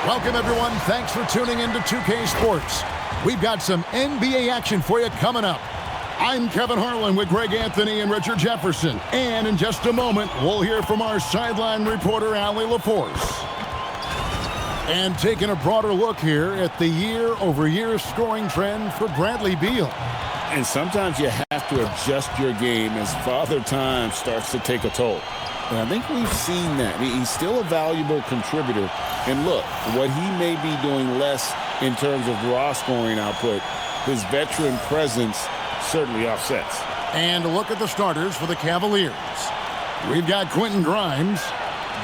Welcome, everyone. Thanks for tuning in to 2K Sports. We've got some NBA action for you coming up. I'm Kevin Harlan with Greg Anthony and Richard Jefferson. And in just a moment, we'll hear from our sideline reporter, Allie LaForce. And taking a broader look here at the year-over-year scoring trend for Bradley Beal. And sometimes you have to adjust your game as Father Time starts to take a toll. And I think we've seen that. He's still a valuable contributor. And look, what he may be doing less in terms of raw scoring output, his veteran presence certainly offsets. And a look at the starters for the Cavaliers. We've got Quentin Grimes.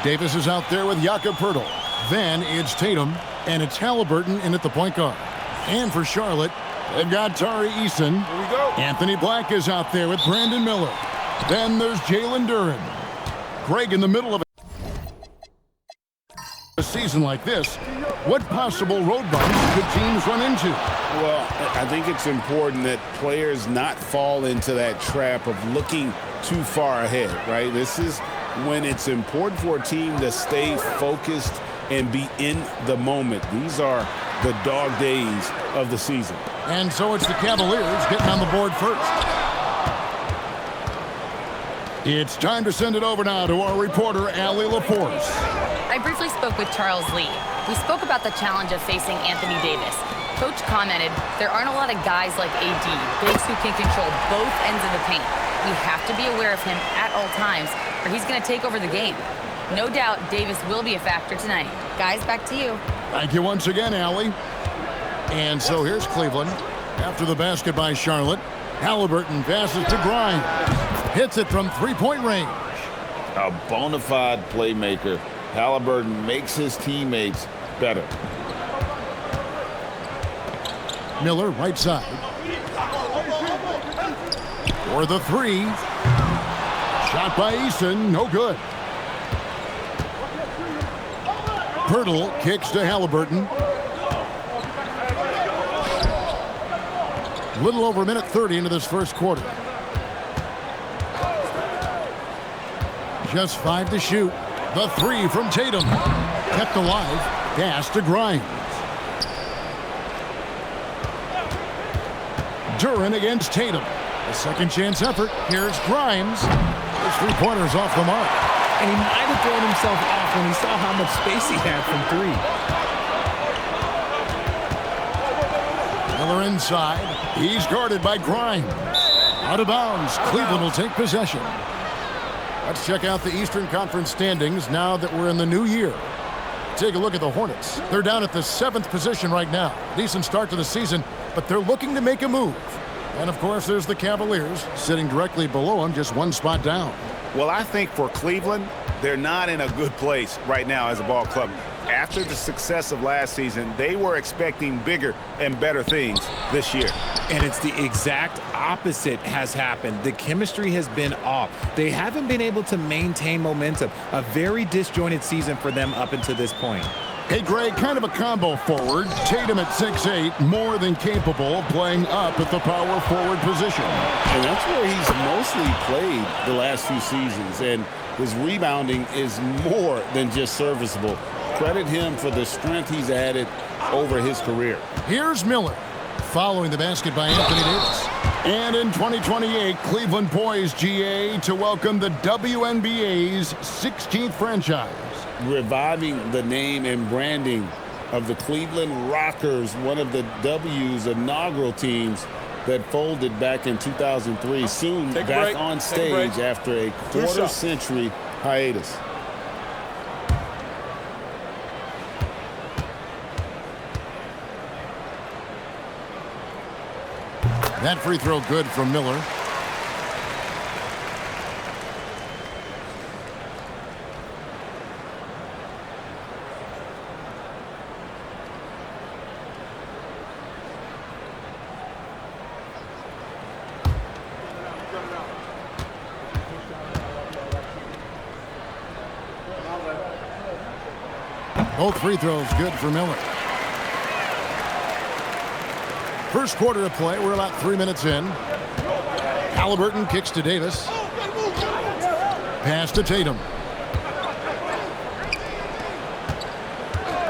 Davis is out there with Jakob Poeltl. Then it's Tatum, and it's Halliburton in at the point guard. And for Charlotte, they've got Tari Eason. Here we go. Anthony Black is out there with Brandon Miller. Then there's Jalen Duren. Greg, in the middle of a season like this, what possible road bumps could teams run into? Well, I think it's important that players not fall into that trap of looking too far ahead, right? This is when it's important for a team to stay focused and be in the moment. These are the dog days of the season. And so it's the Cavaliers getting on the board first. It's time to send it over now to our reporter, Allie LaForce. I briefly spoke with Charles Lee. We spoke about the challenge of facing Anthony Davis. Coach commented, there aren't a lot of guys like AD, bigs who can control both ends of the paint. We have to be aware of him at all times, or he's going to take over the game. No doubt Davis will be a factor tonight. Guys, back to you. Thank you once again, Allie. And so here's Cleveland. After the basket by Charlotte, Halliburton passes to Grimes. Hits it from three-point range. A bona fide playmaker. Halliburton makes his teammates better. Miller, right side. For the three. Shot by Eason, no good. Poeltl kicks to Halliburton. A little over a minute 30 into this first quarter. Just 5 to shoot. The three from Tatum. Kept alive. Pass to Grimes. Duren against Tatum. A second chance effort. Here's Grimes. His three-pointer's off the mark. And he might have thrown himself off when he saw how much space he had from three. Miller inside. He's guarded by Grimes. Out of bounds. Cleveland will take possession. Let's check out the Eastern Conference standings now that we're in the new year. Take a look at the Hornets. They're down at the 7th position right now. Decent start to the season, but they're looking to make a move. And, of course, there's the Cavaliers sitting directly below them, just one spot down. Well, I think for Cleveland, they're not in a good place right now as a ball club. After the success of last season, they were expecting bigger and better things this year. And it's the exact opposite has happened. The chemistry has been off. They haven't been able to maintain momentum. A very disjointed season for them up until this point. Hey, Greg, kind of a combo forward. Tatum at 6'8", more than capable of playing up at the power forward position. And that's where he's mostly played the last few seasons. And his rebounding is more than just serviceable. Credit him for the strength he's added over his career. Here's Miller, following the basket by Anthony Davis. And in 2028, Cleveland poised, GA, to welcome the WNBA's 16th franchise. Reviving the name and branding of the Cleveland Rockers, one of the W's inaugural teams that folded back in 2003. Soon back on stage after a quarter-century hiatus. That free throw good from Miller. Both free throws good for Miller. First quarter of play, we're about 3 minutes in. Halliburton kicks to Davis. Pass to Tatum.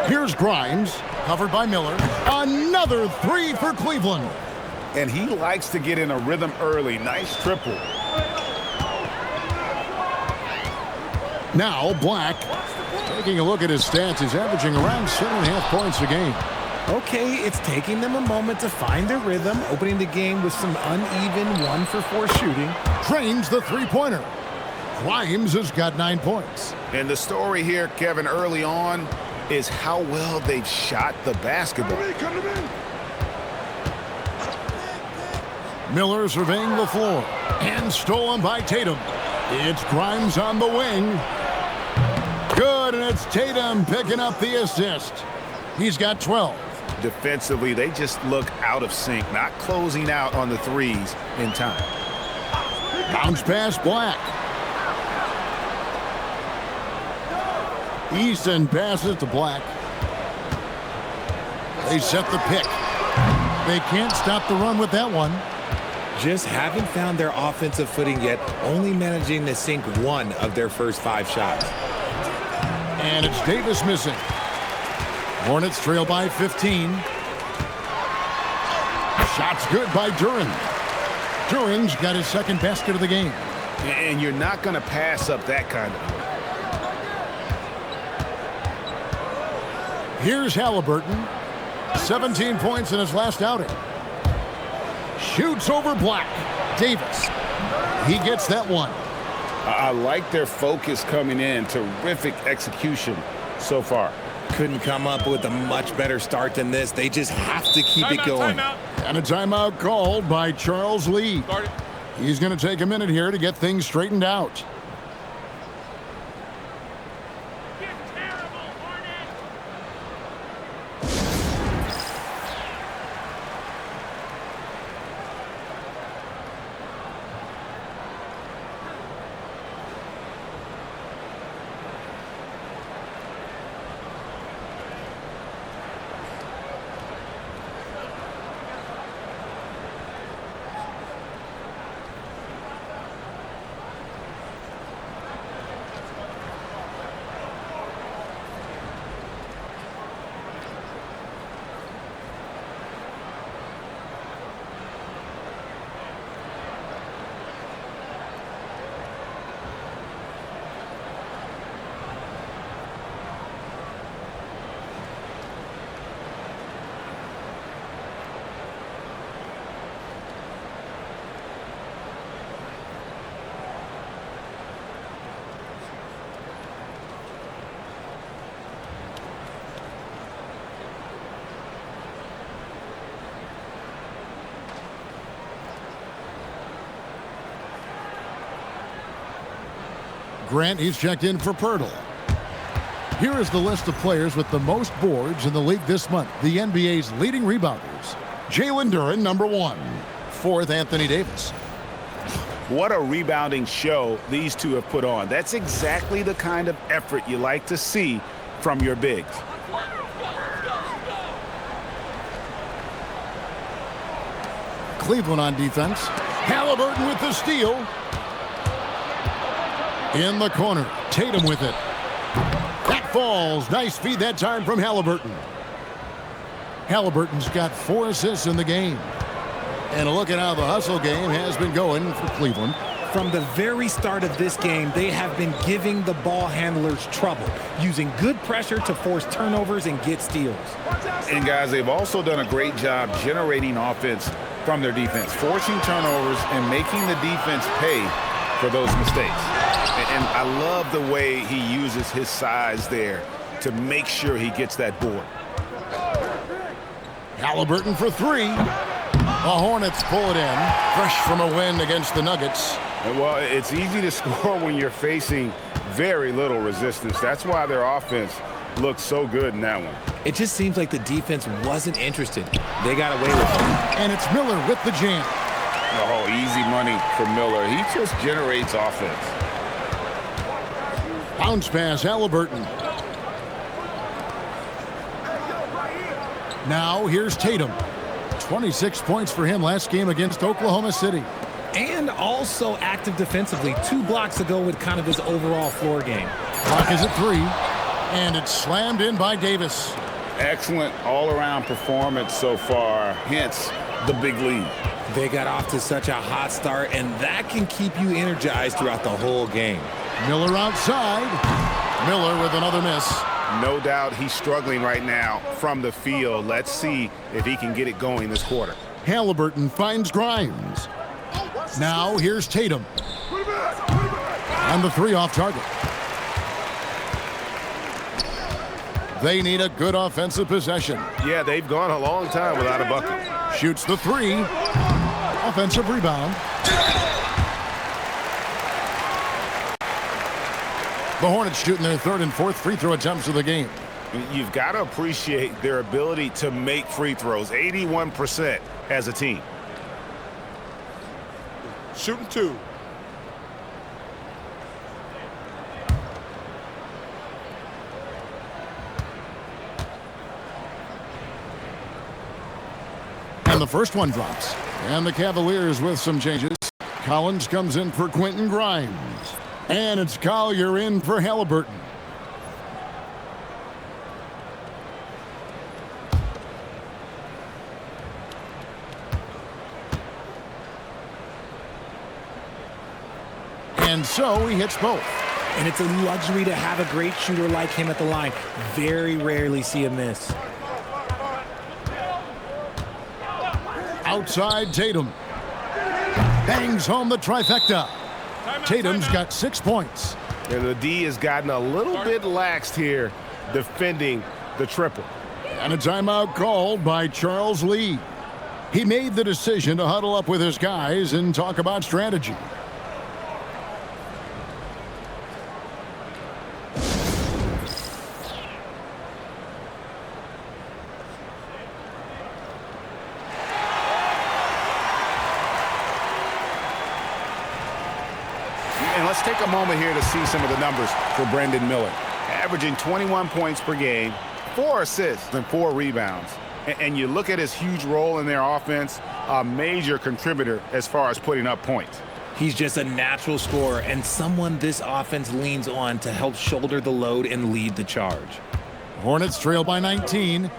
Here's Grimes, covered by Miller. Another three for Cleveland. And he likes to get in a rhythm early. Nice triple. Now Black, taking a look at his stats, he's averaging around 7.5 points a game. Okay, it's taking them a moment to find their rhythm, opening the game with some uneven 1-for-4 shooting. Drains the three-pointer. Grimes has got 9 points. And the story here, Kevin, early on is how well they've shot the basketball. Miller surveying the floor and stolen by Tatum. It's Grimes on the wing. Good, and it's Tatum picking up the assist. He's got 12. Defensively, they just look out of sync, not closing out on the threes in time. Bounce pass Black. Easton passes to Black. They set the pick. They can't stop the run with that one. Just haven't found their offensive footing yet, only managing to sink one of their first 5 shots. And it's Davis missing. Hornets trail by 15. Shots good by Duren. Duren's got his second basket of the game. And you're not going to pass up that kind of work. Here's Halliburton. 17 points in his last outing. Shoots over Black. Davis. He gets that one. I like their focus coming in. Terrific execution so far. Couldn't come up with a much better start than this. They just have to keep it going. And a timeout called by Charles Lee. He's going to take a minute here to get things straightened out. Grant, he's checked in for Pirtle. Here is the list of players with the most boards in the league this month. The NBA's leading rebounders. Jalen Duren, number 1. 4th, Anthony Davis. What a rebounding show these two have put on. That's exactly the kind of effort you like to see from your bigs. Cleveland on defense. Halliburton with the steal. In the corner, Tatum with it. That falls. Nice feed that time from Halliburton. Halliburton's got 4 assists in the game. And a look at how the hustle game has been going for Cleveland. From the very start of this game, they have been giving the ball handlers trouble, using good pressure to force turnovers and get steals. And guys, they've also done a great job generating offense from their defense, forcing turnovers and making the defense pay for those mistakes. And I love the way he uses his size there to make sure he gets that board. Halliburton for 3. The Hornets pull it in, fresh from a win against the Nuggets. Well, it's easy to score when you're facing very little resistance. That's why their offense looked so good in that one. It just seems like the defense wasn't interested. They got away with it. And it's Miller with the jam. Oh, easy money for Miller. He just generates offense. Bounce pass, Halliburton. Now here's Tatum. 26 points for him last game against Oklahoma City. And also active defensively. 2 blocks ago with kind of his overall floor game. Clock is at 3. And it's slammed in by Davis. Excellent all-around performance so far, hence the big lead. They got off to such a hot start, and that can keep you energized throughout the whole game. Miller outside. Miller with another miss. No doubt he's struggling right now from the field. Let's see if he can get it going this quarter. Halliburton finds Grimes. Now here's Tatum. And the three off target. They need a good offensive possession. Yeah, they've gone a long time without a bucket. Shoots the three. Offensive rebound. The Hornets shooting their third and fourth free throw attempts of the game. You've got to appreciate their ability to make free throws, 81% as a team. Shooting two. And the first one drops. And the Cavaliers with some changes. Collins comes in for Quentin Grimes. And it's Collier in for Halliburton. And so he hits both. And it's a luxury to have a great shooter like him at the line. Very rarely see a miss. Outside Tatum. Bangs home the trifecta. Tatum's got 6 points. And the D has gotten a little bit laxed here defending the triple. And a timeout called by Charles Lee. He made the decision to huddle up with his guys and talk about strategy. And let's take a moment here to see some of the numbers for Brandon Miller. Averaging 21 points per game, 4 assists and 4 rebounds. And you look at his huge role in their offense, a major contributor as far as putting up points. He's just a natural scorer and someone this offense leans on to help shoulder the load and lead the charge. Hornets trail by 19.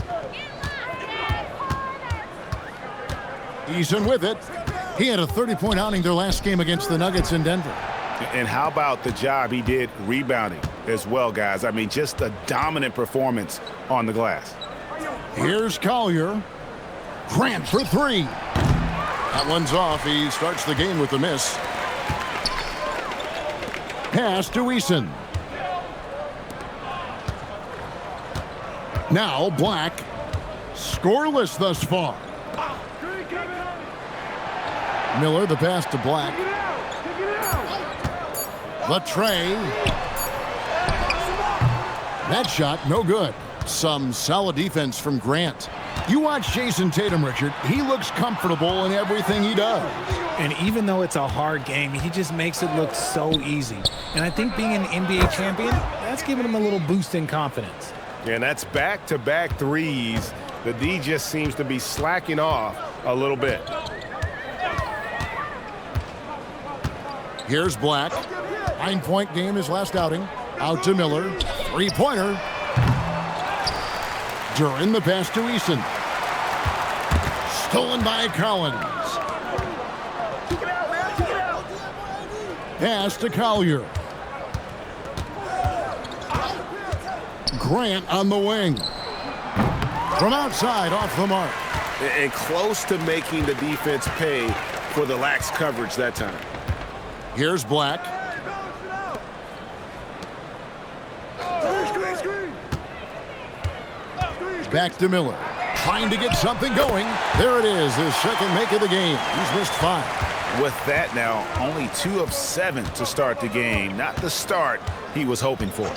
Eason with it. He had a 30-point outing their last game against the Nuggets in Denver. And how about the job he did rebounding as well, guys? I mean, just a dominant performance on the glass. Here's Collier. Grant for three. That one's off. He starts the game with a miss. Pass to Eason. Now Black. Scoreless thus far. Miller, the pass to Black. Latre. That shot, no good. Some solid defense from Grant. You watch Jason Tatum, Richard. He looks comfortable in everything he does. And even though it's a hard game, he just makes it look so easy. And I think being an NBA champion, that's giving him a little boost in confidence. And that's back-to-back threes. The D just seems to be slacking off a little bit. Here's Black. 9-point game his last outing. Out to Miller. Three-pointer. Duran the pass to Eason. Stolen by Collins. Pass to Collier. Grant on the wing. From outside, off the mark. And close to making the defense pay for the lax coverage that time. Here's Black. Back to Miller. Trying to get something going. There it is, his second make of the game. He's missed 5. With that now, only 2 of 7 to start the game. Not the start he was hoping for.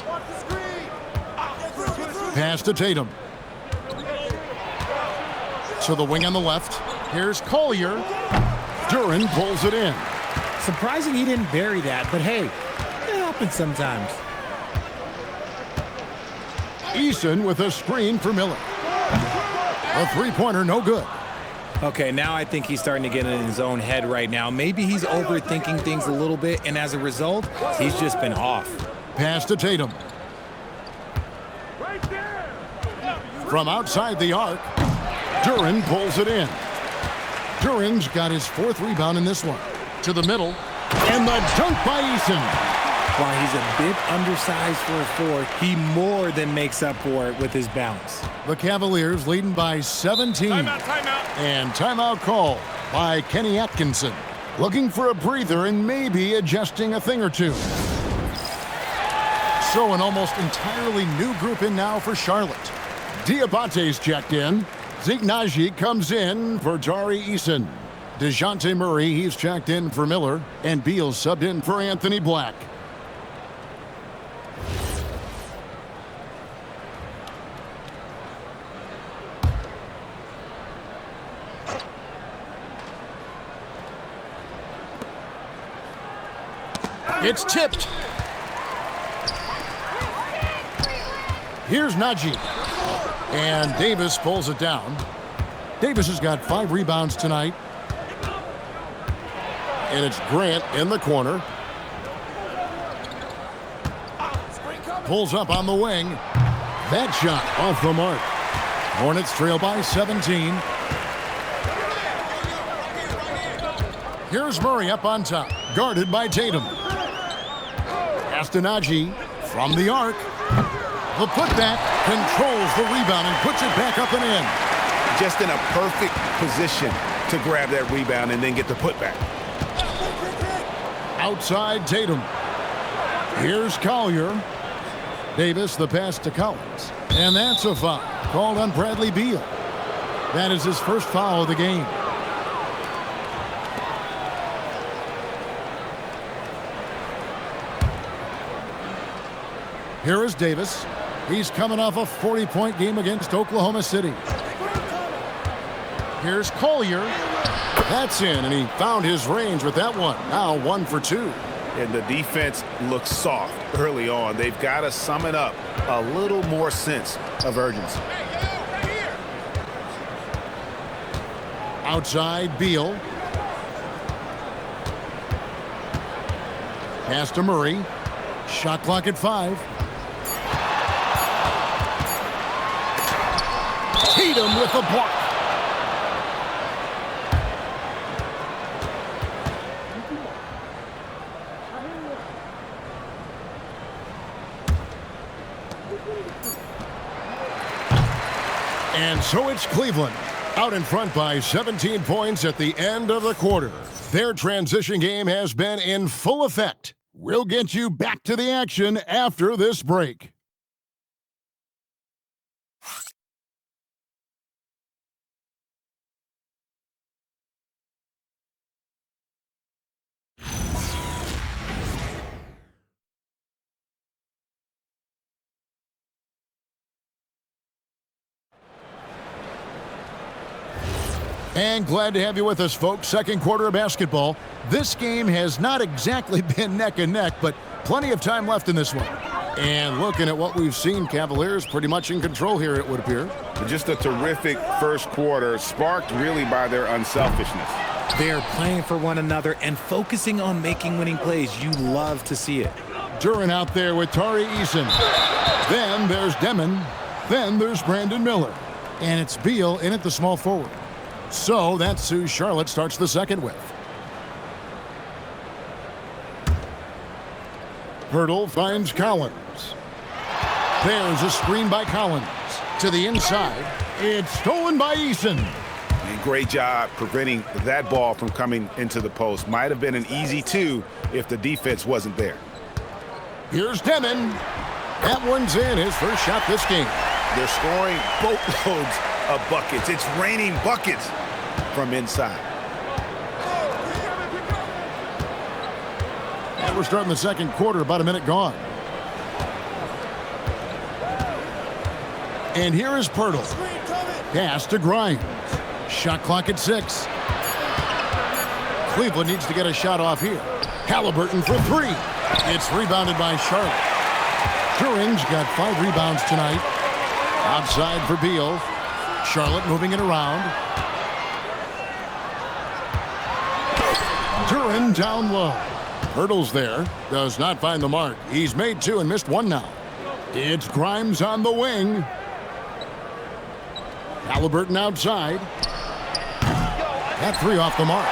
Pass to Tatum. To the wing on the left. Here's Collier. Duran pulls it in. Surprising he didn't bury that, but hey, it happens sometimes. Eason with a screen for Miller. A three-pointer, no good. Okay, now I think he's starting to get in his own head right now. Maybe he's overthinking things a little bit, and as a result, he's just been off. Pass to Tatum. From outside the arc, Duren pulls it in. Duren's got his 4th rebound in this one. To the middle, and the dunk by Eason. While he's a bit undersized for a 4, he more than makes up for it with his bounce. The Cavaliers leading by 17. Timeout. And timeout call by Kenny Atkinson. Looking for a breather and maybe adjusting a thing or two. So an almost entirely new group in now for Charlotte. Diabate's checked in. Zignaji comes in for Tari Eason. DeJounte Murray, he's checked in for Miller. And Beal subbed in for Anthony Black. It's tipped. Here's Najee. And Davis pulls it down. Davis has got 5 rebounds tonight. And it's Grant in the corner. Pulls up on the wing. That shot off the mark. Hornets trail by 17. Here's Murray up on top. Guarded by Tatum. Najee from the arc. The putback controls the rebound and puts it back up and in. Just in a perfect position to grab that rebound and then get the putback. Outside Tatum. Here's Collier. Davis, the pass to Collins. And that's a foul called on Bradley Beal. That is his first foul of the game. Here is Davis. He's coming off a 40-point game against Oklahoma City. Here's Collier. That's in, and he found his range with that one. Now 1 for 2. And the defense looks soft early on. They've got to sum it up a little more sense of urgency. Outside Beal. Pass to Murray. Shot clock at 5. Tatum with the block. And so it's Cleveland out in front by 17 points at the end of the quarter. Their transition game has been in full effect. We'll get you back to the action after this break. And glad to have you with us, folks. Second quarter of basketball. This game has not exactly been neck and neck, but plenty of time left in this one. And looking at what we've seen, Cavaliers pretty much in control here, it would appear. Just a terrific first quarter, sparked really by their unselfishness. They're playing for one another and focusing on making winning plays. You love to see it. Duren out there with Tari Eason. Then there's Demon. Then there's Brandon Miller. And it's Beal in at the small forward. So that's who Charlotte starts the second with. Hurdle finds Collins. There's a screen by Collins. To the inside. It's stolen by Eason. And great job preventing that ball from coming into the post. Might have been an easy 2 if the defense wasn't there. Here's Demon. That one's in, his first shot this game. They're scoring boatloads of buckets. It's raining buckets from inside. And we're starting the second quarter, about a minute gone. And here is Pirtle. Pass to Grimes. Shot clock at 6. Cleveland needs to get a shot off here. Halliburton for 3. It's rebounded by Charlotte. Duren's got 5 rebounds tonight. Outside for Beal. Charlotte moving it around. Duren down low. Hurdles there. Does not find the mark. He's made 2 and missed 1 now. It's Grimes on the wing. Halliburton outside. That three off the mark.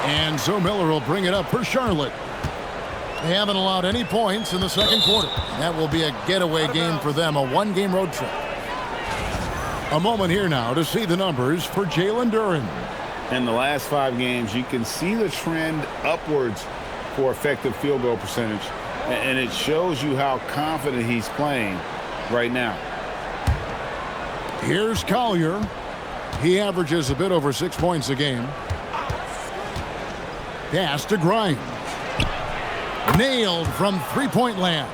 And so Miller will bring it up for Charlotte. They haven't allowed any points in the second quarter. That will be a getaway game for them, a one-game road trip. A moment here now to see the numbers for Jalen Duren. In the last 5 games, you can see the trend upwards for effective field goal percentage, and it shows you how confident he's playing right now. Here's Collier. He averages a bit over 6 points a game. Pass to Grimes. Nailed from three-point land.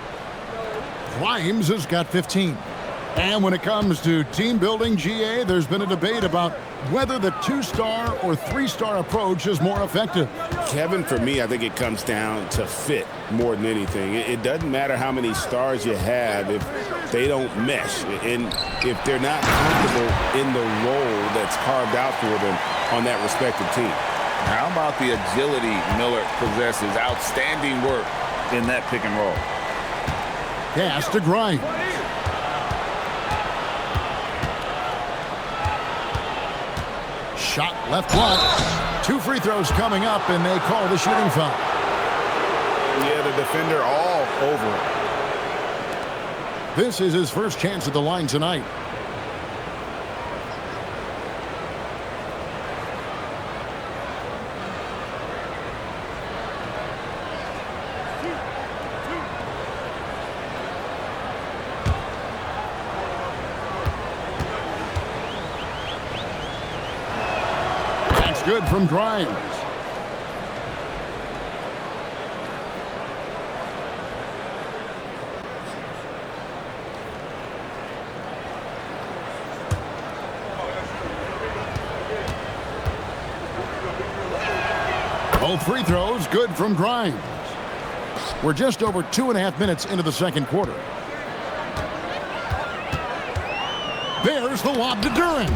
Grimes has got 15. And when it comes to team building, GA, there's been a debate about whether the 2-star or 3-star approach is more effective. Kevin, for me, I think it comes down to fit more than anything. It doesn't matter how many stars you have if they don't mesh and if they're not comfortable in the role that's carved out for them on that respective team. How about the agility Miller possesses? Outstanding work in that pick and roll. Pass to Grimes. Shot left block. 2 free throws coming up, and they call the shooting foul. Yeah, the defender all over it. This is his first chance at the line tonight. Good from Grimes. Both free throws good from Grimes. We're just over 2.5 minutes into the second quarter. There's the lob to Duren.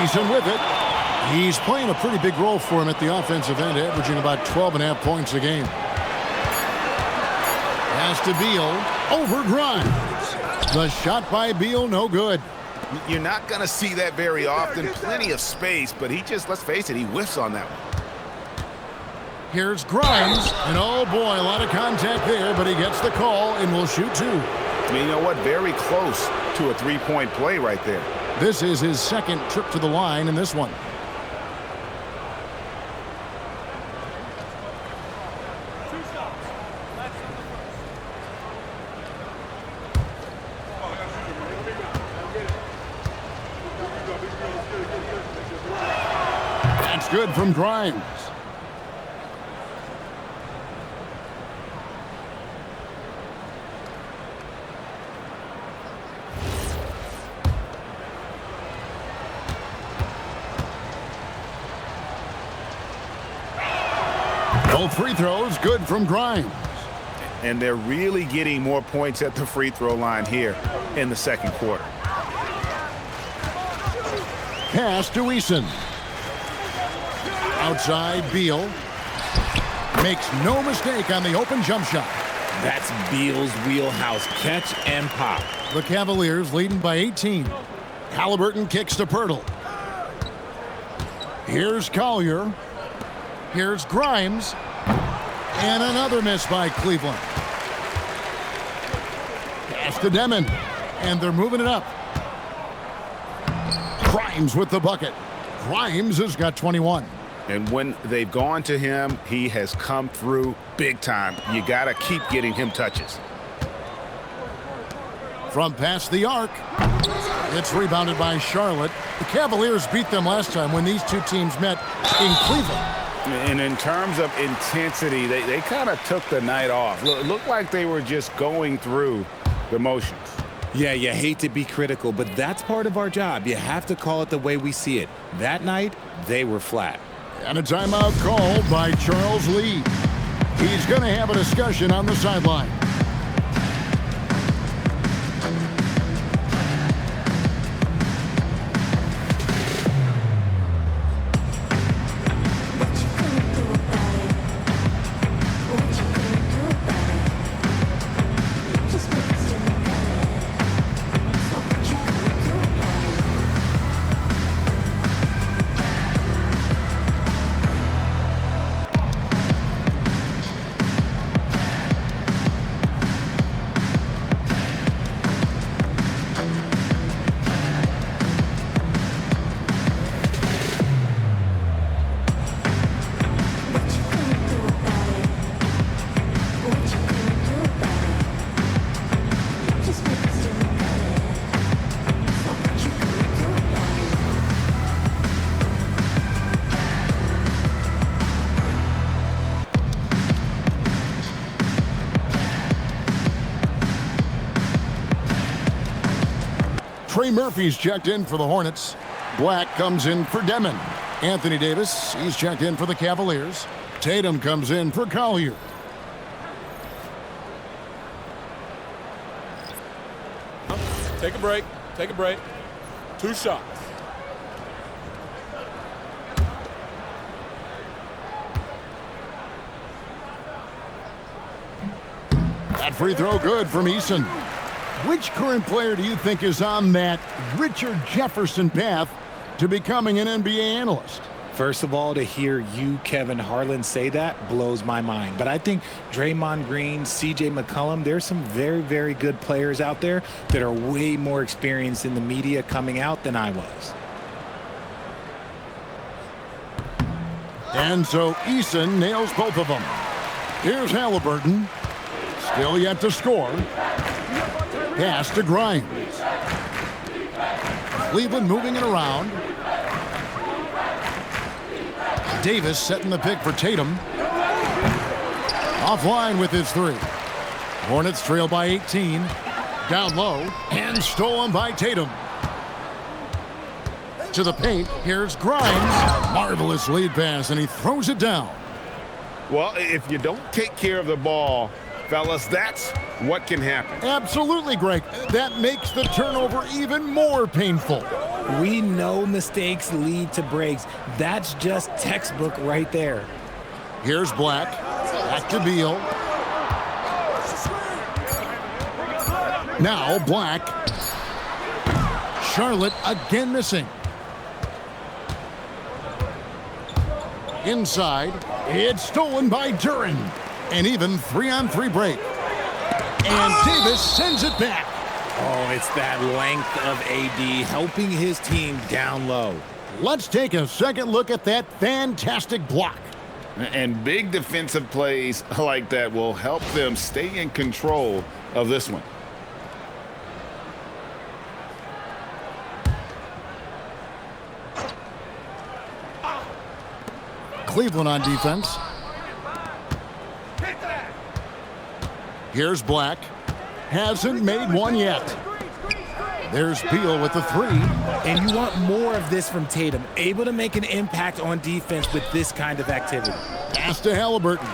He's in with it. He's playing a pretty big role for him at the offensive end, averaging about 12.5 points a game. Pass to Beal over Grimes. The shot by Beal, no good. You're not going to see that very often. Plenty of space, but he just, let's face it, he whiffs on that one. Here's Grimes, and oh boy, a lot of contact there, but he gets the call and will shoot 2. I mean, you know what? Very close to a 3-point play right there. This is his second trip to the line in this one. That's good from Grimes. Both free throws good from Grimes. And they're really getting more points at the free throw line here in the second quarter. Pass to Eason. Outside Beal. Makes no mistake on the open jump shot. That's Beal's wheelhouse. Catch and pop. The Cavaliers leading by 18. Halliburton kicks to Pirtle. Here's Collier. Here's Grimes. And another miss by Cleveland. Pass to Demon. And they're moving it up. Grimes with the bucket. Grimes has got 21. And when they've gone to him, he has come through big time. You got to keep getting him touches. From past the arc. It's rebounded by Charlotte. The Cavaliers beat them last time when these two teams met in Cleveland. And in terms of intensity, they kind of took the night off. It looked like they were just going through the motions. Yeah, you hate to be critical, but that's part of our job. You have to call it the way we see it. That night, they were flat. And a timeout called by Charles Lee. He's going to have a discussion on the sideline. Trey Murphy's checked in for the Hornets. Black comes in for Demon. Anthony Davis, he's checked in for the Cavaliers. Tatum comes in for Collier. Take a break. Take a break. 2 shots. That free throw good from Eason. Which current player do you think is on that Richard Jefferson path to becoming an NBA analyst? First of all, to hear you, Kevin Harlan, say that blows my mind. But I think Draymond Green, C.J. McCollum, there's some very, very good players out there that are way more experienced in the media coming out than I was. And so Eason nails both of them. Here's Halliburton. Still yet to score. Pass to Grimes. Cleveland moving it around. Davis setting the pick for Tatum. Offline with his 3. Hornets trail by 18. Down low and stolen by Tatum. To the paint, here's Grimes. Marvelous lead pass, and he throws it down. Well, if you don't take care of the ball, fellas, that's what can happen. Absolutely, Greg. That makes the turnover even more painful. We know mistakes lead to breaks. That's just textbook right there. Here's Black. Back to Beal. Now Black. Charlotte again missing. Inside. It's stolen by Duren. An even 3-on-3 break. And Davis sends it back. Oh, it's that length of AD helping his team down low. Let's take a second look at that fantastic block. And big defensive plays like that will help them stay in control of this one. Cleveland on defense. Here's Black. Hasn't made one yet. There's Beal with the 3. And you want more of this from Tatum, able to make an impact on defense with this kind of activity. Pass to Halliburton.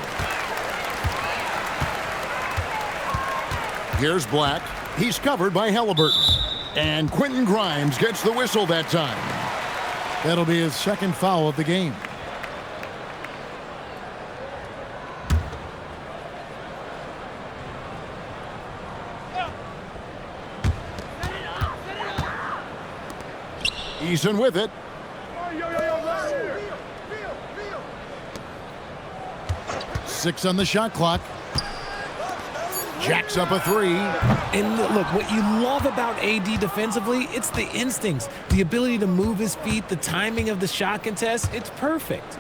Here's Black. He's covered by Halliburton. And Quentin Grimes gets the whistle that time. That'll be his 2nd foul of the game. Eason with it. Six on the shot clock. Jacks up a 3. And look, what you love about AD defensively, it's the instincts, the ability to move his feet, the timing of the shot contest. It's perfect.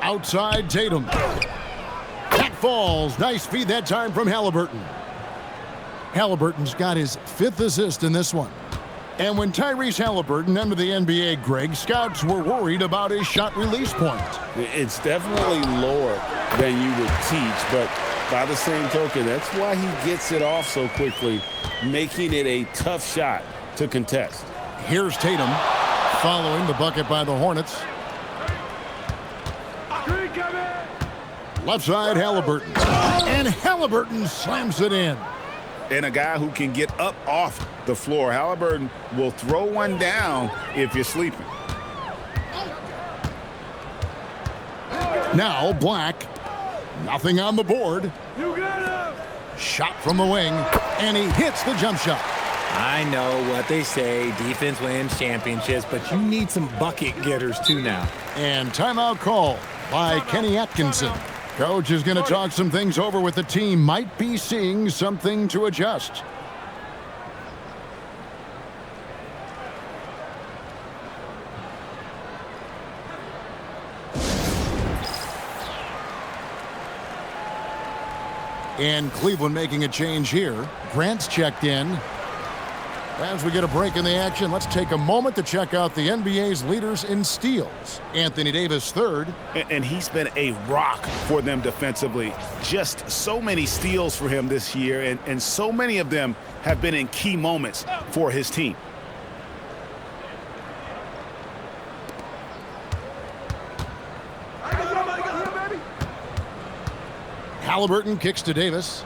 Outside Tatum. That falls. Nice feed that time from Halliburton. Halliburton's got his 5th assist in this one. And when Tyrese Halliburton entered the NBA, Greg, scouts were worried about his shot release point. It's definitely lower than you would teach, but by the same token, that's why he gets it off so quickly, making it a tough shot to contest. Here's Tatum following the bucket by the Hornets. Left side, Halliburton. And Halliburton slams it in. And a guy who can get up off the floor. Halliburton will throw one down if you're sleeping. Now Black. Nothing on the board. Shot from the wing. And he hits the jump shot. I know what they say, defense wins championships, but you need some bucket getters too now. And timeout call by Kenny Atkinson. Coach is going to talk some things over with the team. Might be seeing something to adjust. And Cleveland making a change here. Grant's checked in. As we get a break in the action, let's take a moment to check out the NBA's leaders in steals. Anthony Davis third. And he's been a rock for them defensively. Just so many steals for him this year, and so many of them have been in key moments for his team. Halliburton kicks to Davis.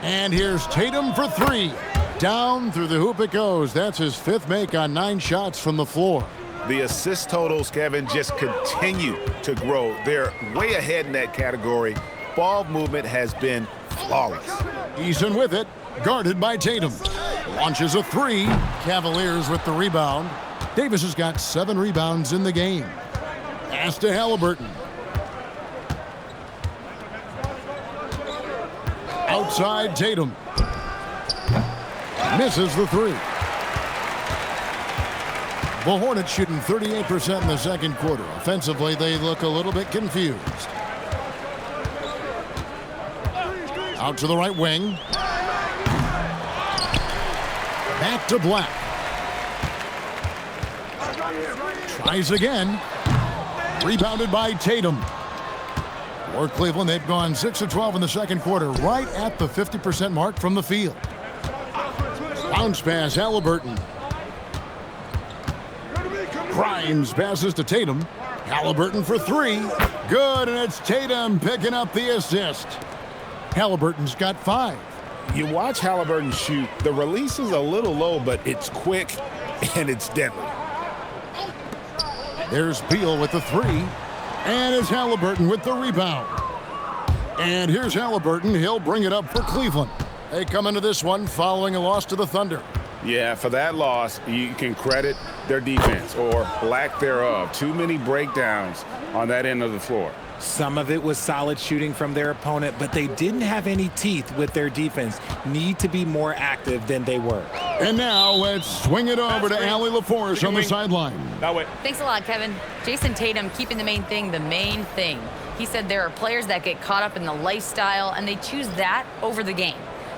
And here's Tatum for three. Down through the hoop it goes. That's his fifth make on 9 shots from the floor. The assist totals, Kevin, just continue to grow. They're way ahead in that category. Ball movement has been flawless. Eason with it, guarded by Tatum. Launches a three. Cavaliers with the rebound. Davis has got 7 rebounds in the game. Pass to Halliburton. Outside Tatum. Misses the three. The Hornets shooting 38% in the second quarter. Offensively, they look a little bit confused. Out to the right wing. Back to Black. Tries again. Rebounded by Tatum. For Cleveland, they've gone 6 of 12 in the second quarter, right at the 50% mark from the field. Bounce pass, Halliburton. Grimes passes to Tatum. Halliburton for three. Good, and it's Tatum picking up the assist. Halliburton's got 5. You watch Halliburton shoot. The release is a little low, but it's quick and it's deadly. There's Beal with the three. And it's Halliburton with the rebound. And here's Halliburton. He'll bring it up for Cleveland. They come into this one following a loss to the Thunder. Yeah, for that loss, you can credit their defense or lack thereof. Too many breakdowns on that end of the floor. Some of it was solid shooting from their opponent, but they didn't have any teeth with their defense. Need to be more active than they were. And now let's swing it over to Allie LaForce on the sideline. That way. Thanks a lot, Kevin. Jason Tatum keeping the main thing the main thing. He said there are players that get caught up in the lifestyle, and they choose that over the game.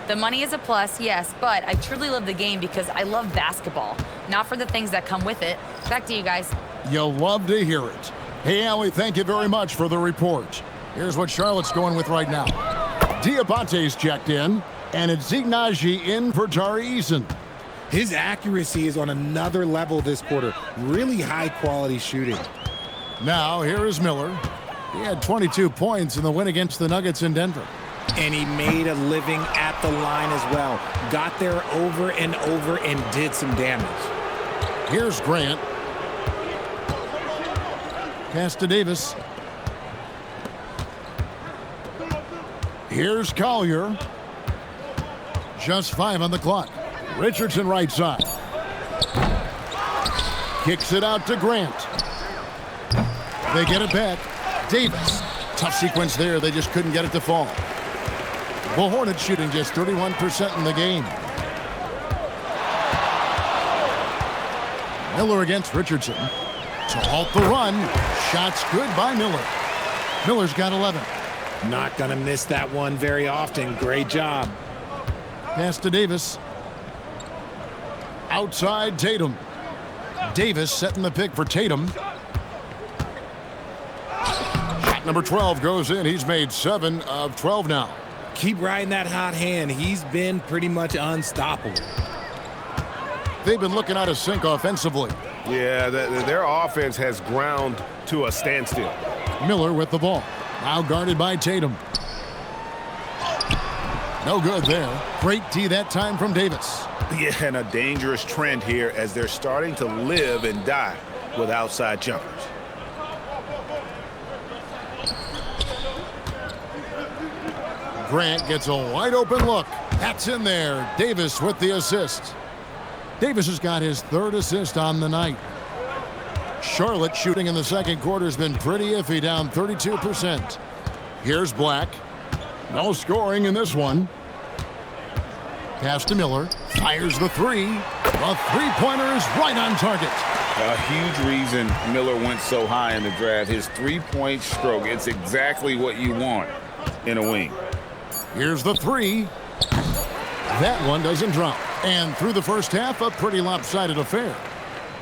The money is a plus, yes, but I truly love the game because I love basketball, not for the things that come with it. Back to you guys. You'll love to hear it. Hey, Allie, thank you very much for the report. Here's what Charlotte's going with right now. Diabate's checked in, and it's Ignaji in for Tari Eason. His accuracy is on another level this quarter. Really high-quality shooting. Now, here is Miller. He had 22 points in the win against the Nuggets in Denver. And he made a living at the line as well. Got there over and over and did some damage. Here's Grant. Pass to Davis. Here's Collier. Just 5 on the clock. Richardson right side. Kicks it out to Grant. They get it back. Davis. Tough sequence there. They just couldn't get it to fall. The Hornets shooting just 31% in the game. Miller against Richardson. To halt the run. Shots good by Miller. Miller's got 11. Not going to miss that one very often. Great job. Pass to Davis. Outside Tatum. Davis setting the pick for Tatum. Shot number 12 goes in. He's made 7 of 12 now. Keep riding that hot hand. He's been pretty much unstoppable. They've been looking out of sync offensively. Yeah, their offense has ground to a standstill. Miller with the ball. Now guarded by Tatum. No good there. Great D that time from Davis. Yeah, and a dangerous trend here as they're starting to live and die with outside jumpers. Grant gets a wide open look. That's in there. Davis with the assist. Davis has got his 3rd assist on the night. Charlotte shooting in the second quarter has been pretty iffy, down 32%. Here's Black. No scoring in this one. Pass to Miller. Fires the three. The three-pointer is right on target. A huge reason Miller went so high in the draft. His three-point stroke. It's exactly what you want in a wing. Here's the three. That one doesn't drop. And through the first half, a pretty lopsided affair.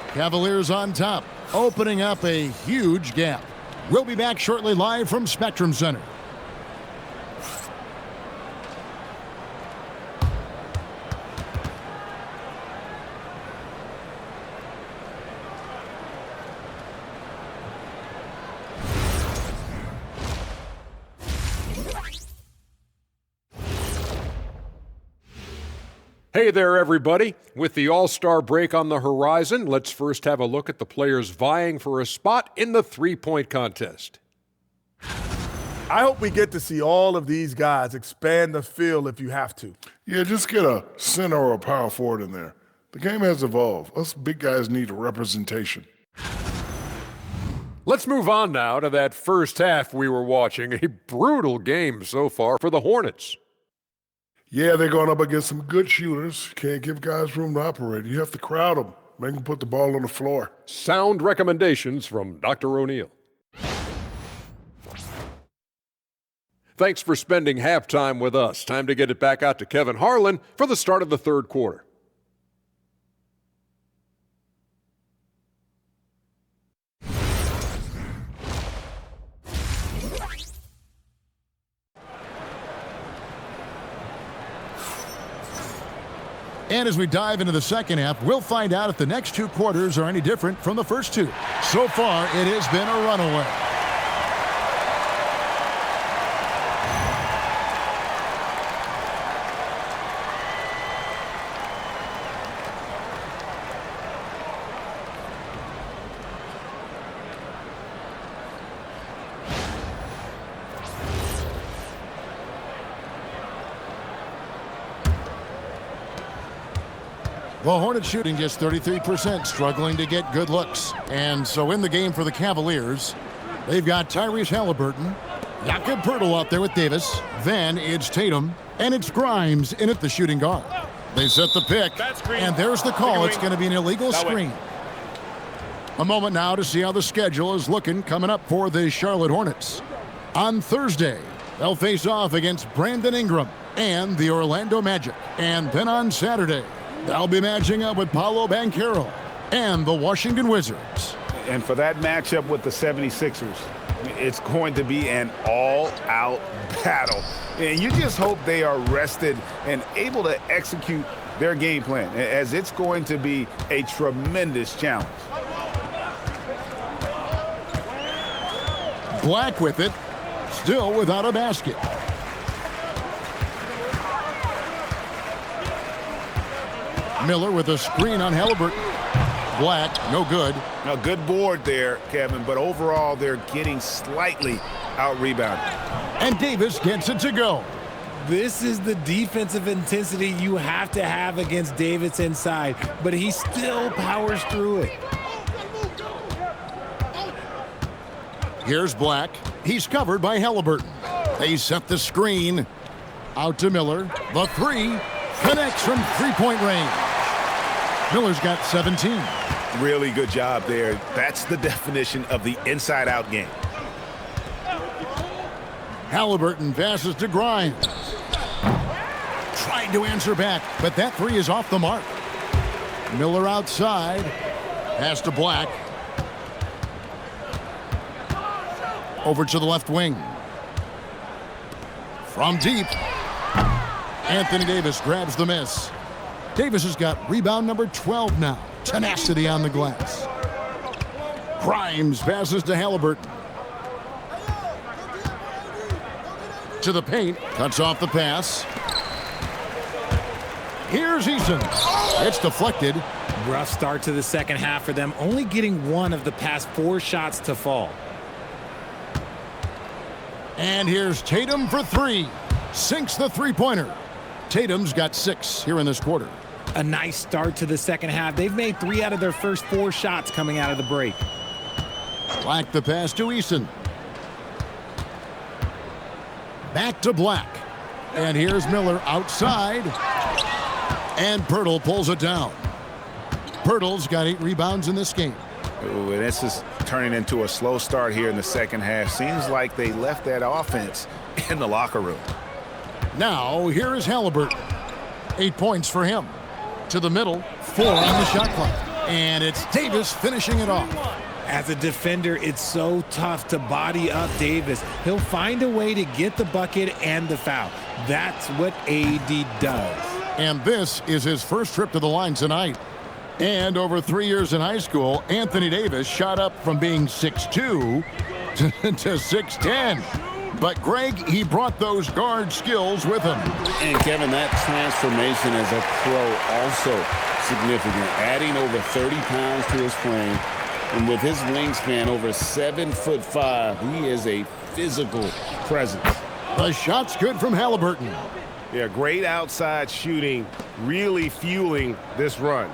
Cavaliers on top, opening up a huge gap. We'll be back shortly live from Spectrum Center. Hey there, everybody. With the All-Star break on the horizon, let's first have a look at the players vying for a spot in the three-point contest. I hope we get to see all of these guys expand the field if you have to. Yeah, just get a center or a power forward in there. The game has evolved. Us big guys need a representation. Let's move on now to that first half we were watching. A brutal game so far for the Hornets. Yeah, they're going up against some good shooters. Can't give guys room to operate. You have to crowd them, make them put the ball on the floor. Sound recommendations from Dr. O'Neill. Thanks for spending halftime with us. Time to get it back out to Kevin Harlan for the start of the third quarter. And as we dive into the second half, we'll find out if the next two quarters are any different from the first two. So far, it has been a runaway. The Hornets shooting just 33%, struggling to get good looks. And so in the game for the Cavaliers, they've got Tyrese Halliburton, Jakob Poeltl out there with Davis. Then it's Tatum, and it's Grimes in at the shooting guard. They set the pick, and there's the call. It's going to be an illegal screen. A moment now to see how the schedule is looking coming up for the Charlotte Hornets. On Thursday, they'll face off against Brandon Ingram and the Orlando Magic. And then on Saturday, they'll be matching up with Paolo Banchero and the Washington Wizards. And for that matchup with the 76ers, it's going to be an all-out battle. And you just hope they are rested and able to execute their game plan, as it's going to be a tremendous challenge. Black with it, still without a basket. Miller with a screen on Halliburton. Black, no good. Now, good board there, Kevin, but overall they're getting slightly out-rebounded. And Davis gets it to go. This is the defensive intensity you have to have against Davis inside, but he still powers through it. Here's Black. He's covered by Halliburton. They set the screen. Out to Miller. The three connects from three-point range. Miller's got 17. Really good job there. That's the definition of the inside-out game. Halliburton passes to Grimes. Tried to answer back, but that three is off the mark. Miller outside. Pass to Black. Over to the left wing. From deep. Anthony Davis grabs the miss. Davis has got rebound number 12 now. Tenacity on the glass. Grimes passes to Halliburton. To the paint. Cuts off the pass. Here's Eason. It's deflected. Rough start to the second half for them, only getting one of the past 4 shots to fall. And here's Tatum for three. Sinks the three-pointer. Tatum's got 6 here in this quarter. A nice start to the second half. They've made 3 out of their first 4 shots coming out of the break. Black the pass to Eason. Back to Black. And here's Miller outside. And Poeltl pulls it down. Poeltl's got 8 rebounds in this game. Ooh, and this is turning into a slow start here in the second half. Seems like they left that offense in the locker room. Now, here is Halliburton. 8 points for him. To the middle, 4 on the shot clock. And it's Davis finishing it off. As a defender, it's so tough to body up Davis. He'll find a way to get the bucket and the foul. That's what AD does. And this is his first trip to the line tonight. And over 3 years in high school, Anthony Davis shot up from being 6'2" to 6'10". But Greg, he brought those guard skills with him. And Kevin, that transformation as a pro also significant. Adding over 30 pounds to his frame. And with his wingspan over 7'5", he is a physical presence. The shot's good from Halliburton. Yeah, great outside shooting, really fueling this run.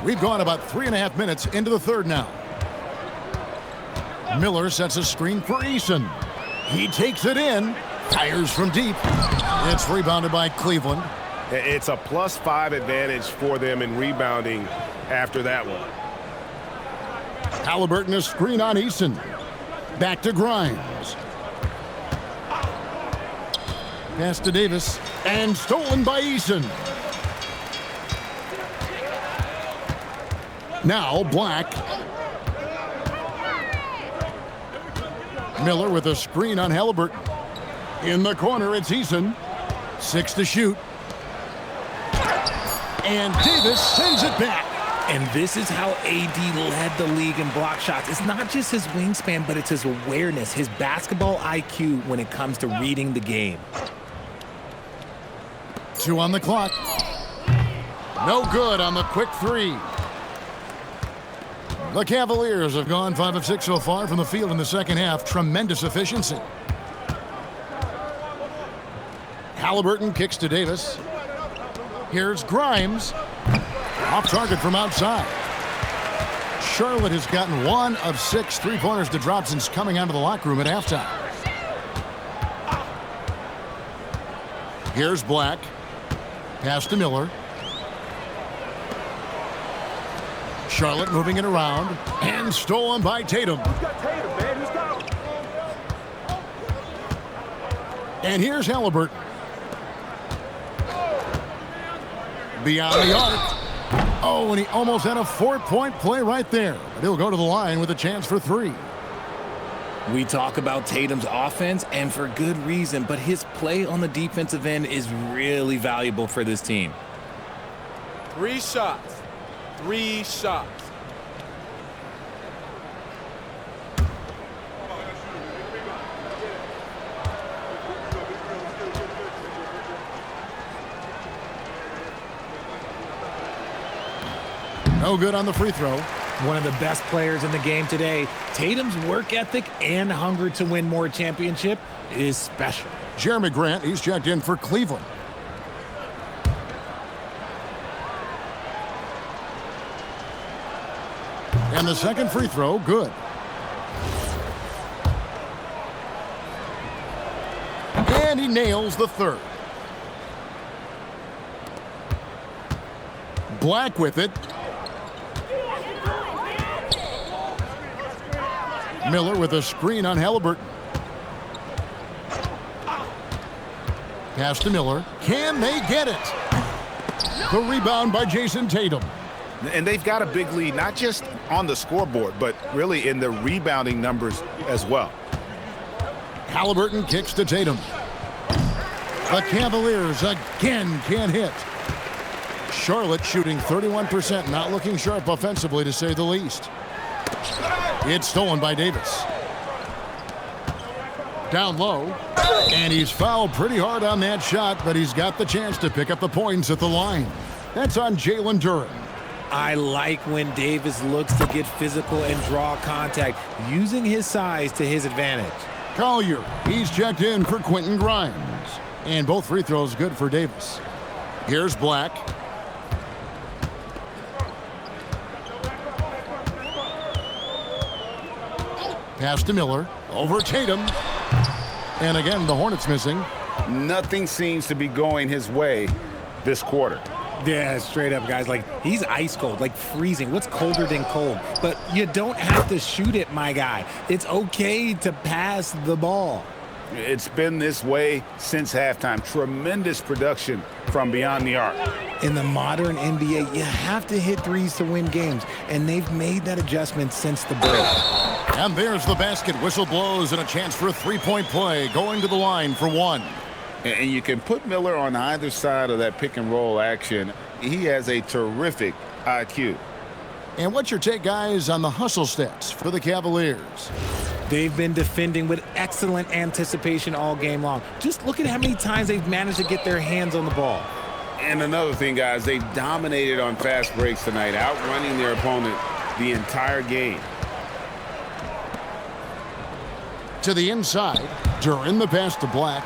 We've gone about 3.5 minutes into the third now. Miller sets a screen for Eason. He takes it in, fires from deep. It's rebounded by Cleveland. It's a +5 advantage for them in rebounding after that one. Halliburton a screen on Eason. Back to Grimes. Pass to Davis. And stolen by Eason. Now Black. Miller with a screen on Halliburton. In the corner, it's Eason. 6 to shoot. And Davis sends it back. And this is how AD led the league in block shots. It's not just his wingspan, but it's his awareness, his basketball IQ when it comes to reading the game. 2 on the clock. No good on the quick 3. The Cavaliers have gone 5 of 6 so far from the field in the second half. Tremendous efficiency. Halliburton kicks to Davis. Here's Grimes. Off target from outside. Charlotte has gotten 1 of 6 3-pointers to drop since coming out of the locker room at halftime. Here's Black. Pass to Miller. Charlotte moving it around. And stolen by Tatum. And here's Halliburton. Beyond the arc. Oh, and he almost had a 4-point play right there. But he'll go to the line with a chance for 3. We talk about Tatum's offense, and for good reason, but his play on the defensive end is really valuable for this team. 3 shots. 3 shots. No good on the free throw. One of the best players in the game today. Tatum's work ethic and hunger to win more championship is special. Jeremy Grant, he's checked in for Cleveland. And the second free throw, good. And he nails the third. Black with it. Miller with a screen on Halliburton. Pass to Miller. Can they get it? The rebound by Jason Tatum. And they've got a big lead, not just on the scoreboard, but really in the rebounding numbers as well. Halliburton kicks to Tatum. The Cavaliers again can't hit. Charlotte shooting 31%, not looking sharp offensively to say the least. It's stolen by Davis. Down low, and he's fouled pretty hard on that shot, but he's got the chance to pick up the points at the line. That's on Jalen Duren. I like when Davis looks to get physical and draw contact, using his size to his advantage. Collier, he's checked in for Quentin Grimes. And both free throws good for Davis. Here's Black. Pass to Miller. Over Tatum. And again, the Hornets missing. Nothing seems to be going his way this quarter. Yeah, straight up, guys. Like, he's ice cold, like freezing. What's colder than cold? But you don't have to shoot it, my guy. It's okay to pass the ball. It's been this way since halftime. Tremendous production from beyond the arc. In the modern NBA, you have to hit threes to win games, and they've made that adjustment since the break. And there's the basket. Whistle blows and a chance for a three-point play. Going to the line for one. And you can put Miller on either side of that pick-and-roll action. He has a terrific IQ. And what's your take, guys, on the hustle stats for the Cavaliers? They've been defending with excellent anticipation all game long. Just look at how many times they've managed to get their hands on the ball. And another thing, guys, they've dominated on fast breaks tonight, outrunning their opponent the entire game. To the inside, Duren the pass to Black.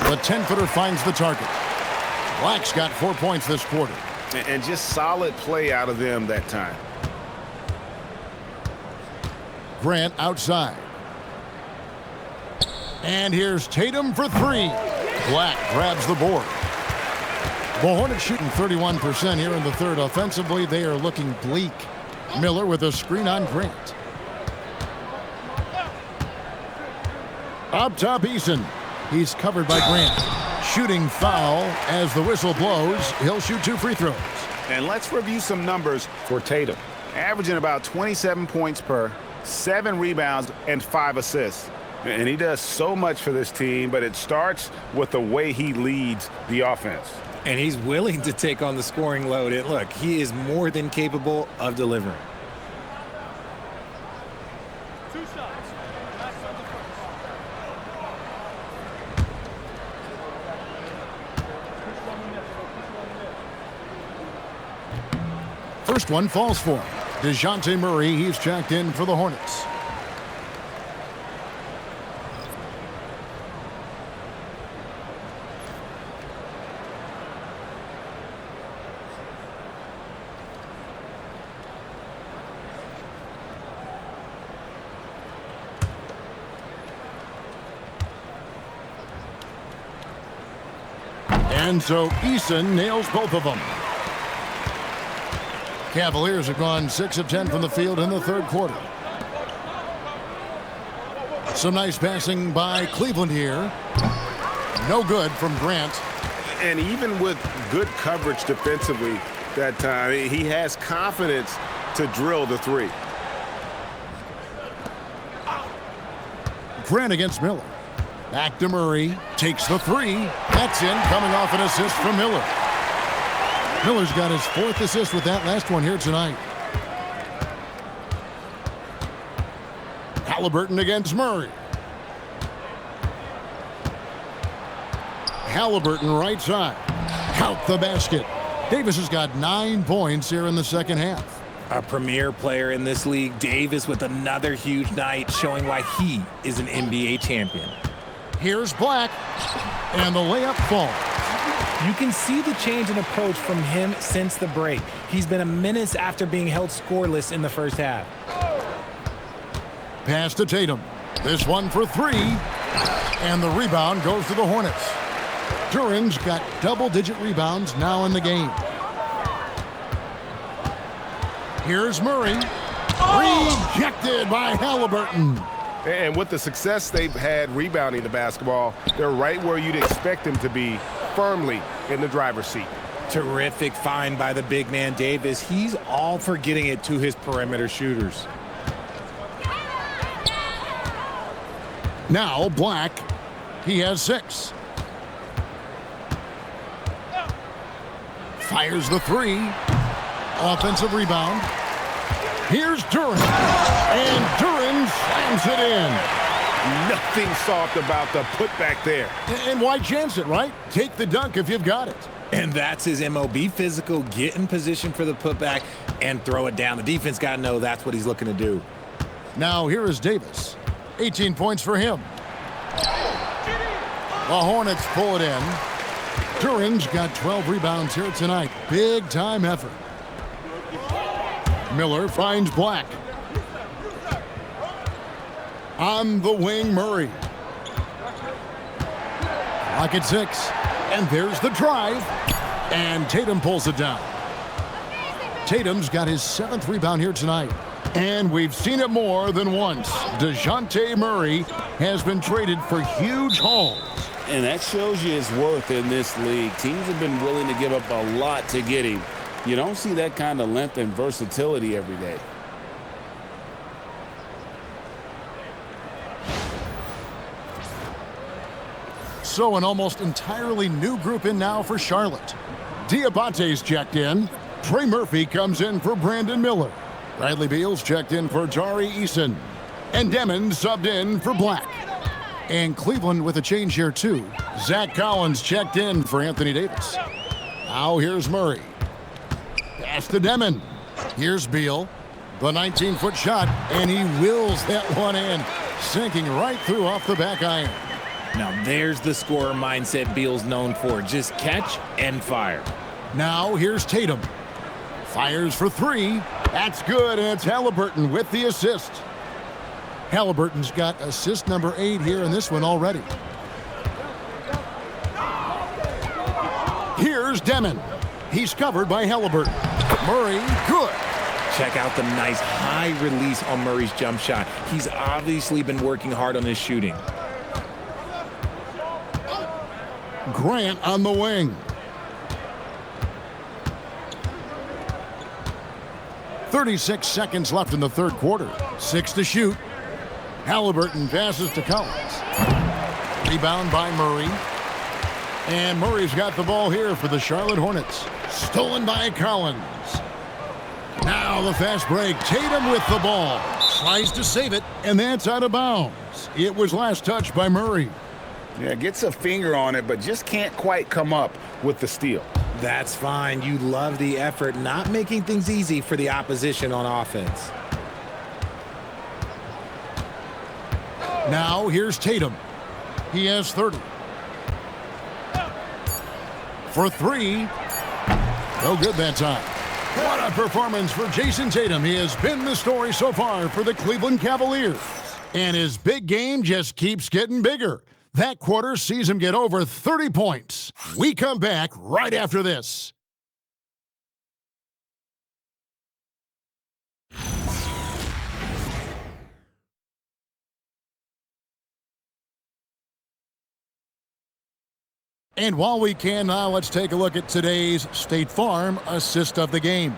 The 10-footer finds the target. Black's got 4 points this quarter. And just solid play out of them that time. Grant outside. And here's Tatum for three. Black grabs the board. The Hornets shooting 31% here in the third. Offensively, they are looking bleak. Miller with a screen on Grant. Up top, Eason. He's covered by Grant. Shooting foul as the whistle blows. He'll shoot 2 free throws. And let's review some numbers for Tatum. Averaging about 27 points per, 7 rebounds, and 5 assists. And he does so much for this team, but it starts with the way he leads the offense. And he's willing to take on the scoring load. And look, he is more than capable of delivering. First one falls for him. DeJounte Murray, he's checked in for the Hornets. And so Eason nails both of them. Cavaliers have gone 6 of 10 from the field in the third quarter. Some nice passing by Cleveland here. No good from Grant. And even with good coverage defensively that time, he has confidence to drill the three. Grant against Miller. Back to Murray. Takes the three. That's in, coming off an assist from Miller. Miller's got his 4th assist with that last one here tonight. Halliburton against Murray. Halliburton right side. Count the basket. Davis has got 9 points here in the second half. A premier player in this league, Davis with another huge night, showing why he is an NBA champion. Here's Black, and the layup falls. You can see the change in approach from him since the break. He's been a menace after being held scoreless in the first half. Pass to Tatum. This one for 3. And the rebound goes to the Hornets. Duren's got double-digit rebounds now in the game. Here's Murray. Rejected by Halliburton. And with the success they've had rebounding the basketball, they're right where you'd expect them to be, firmly in the driver's seat. Terrific find by the big man Davis. He's all for getting it to his perimeter shooters. Now Black. He has 6. Fires the 3. Offensive rebound. Here's Duren. And Duren slams it in. Nothing soft about the putback there. And why chance it, right? Take the dunk if you've got it. And that's his MO. Be physical, get in position for the putback, and throw it down. The defense got to know that's what he's looking to do. Now here is Davis. 18 points for him. The Hornets pull it in. Duren's got 12 rebounds here tonight. Big time effort. Miller finds Black. On the wing, Murray. Clock at 6. And there's the drive. And Tatum pulls it down. Tatum's got his 7th rebound here tonight. And we've seen it more than once. DeJounte Murray has been traded for huge hauls. And that shows you his worth in this league. Teams have been willing to give up a lot to get him. You don't see that kind of length and versatility every day. So an almost entirely new group in now for Charlotte. Diabate's checked in. Trey Murphy comes in for Brandon Miller. Bradley Beal's checked in for Tari Eason. And Demon subbed in for Black. And Cleveland with a change here too. Zach Collins checked in for Anthony Davis. Now here's Murray. Pass to Demon. Here's Beal. The 19-foot shot, and he wills that one in, sinking right through off the back iron. Now there's the scorer mindset Beal's known for. Just catch and fire. Now here's Tatum. Fires for three. That's good, and it's Halliburton with the assist. Halliburton's got assist number 8 here in this one already. Here's Demon. He's covered by Halliburton. Murray, good. Check out the nice high release on Murray's jump shot. He's obviously been working hard on his shooting. Grant on the wing. 36 seconds left in the third quarter. 6 to shoot. Halliburton passes to Collins. Rebound by Murray. And Murray's got the ball here for the Charlotte Hornets. Stolen by Collins. Now the fast break. Tatum with the ball. Tries to save it, and that's out of bounds. It was last touched by Murray. Yeah, gets a finger on it, but just can't quite come up with the steal. That's fine. You love the effort, not making things easy for the opposition on offense. Now here's Tatum. He has 30. For 3. No good that time. What a performance for Jason Tatum. He has been the story so far for the Cleveland Cavaliers. And his big game just keeps getting bigger. That quarter sees him get over 30 points. We come back right after this. And while we can now, let's take a look at today's State Farm assist of the game.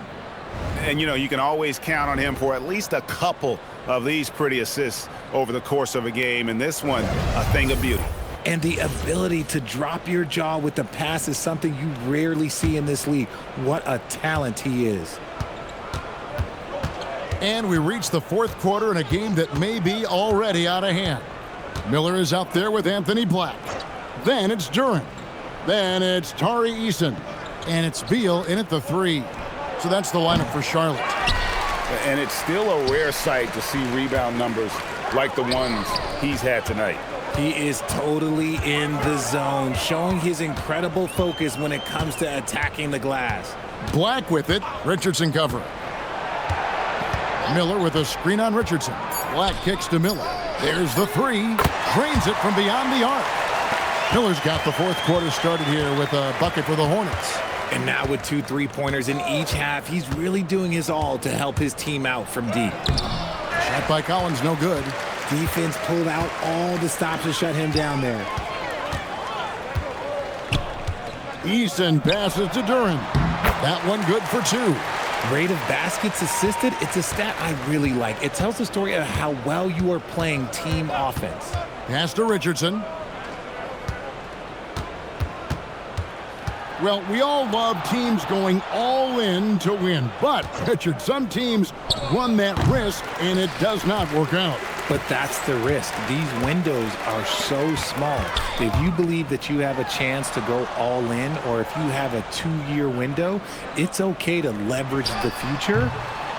And, you know, you can always count on him for at least a couple of these pretty assists over the course of a game. And this one, a thing of beauty. And the ability to drop your jaw with the pass is something you rarely see in this league. What a talent he is. And we reach the fourth quarter in a game that may be already out of hand. Miller is out there with Anthony Black. Then it's Duren. Then it's Tari Eason. And it's Beal in at the 3. So that's the lineup for Charlotte. And it's still a rare sight to see rebound numbers like the ones he's had tonight. He is totally in the zone, showing his incredible focus when it comes to attacking the glass. Black with it. Richardson covering. Miller with a screen on Richardson. Black kicks to Miller. There's the 3. Drains it from beyond the arc. Miller's got the fourth quarter started here with a bucket for the Hornets. And now with 2 3-pointers in each half, he's really doing his all to help his team out from deep. Shot by Collins, no good. Defense pulled out all the stops to shut him down there. Eason passes to Duren. That one good for 2. Rate of baskets assisted, it's a stat I really like. It tells the story of how well you are playing team offense. Pass to Richardson. Well, we all love teams going all in to win. But, Richard, some teams run that risk, and it does not work out. But that's the risk. These windows are so small. If you believe that you have a chance to go all in, or if you have a 2-year window, it's okay to leverage the future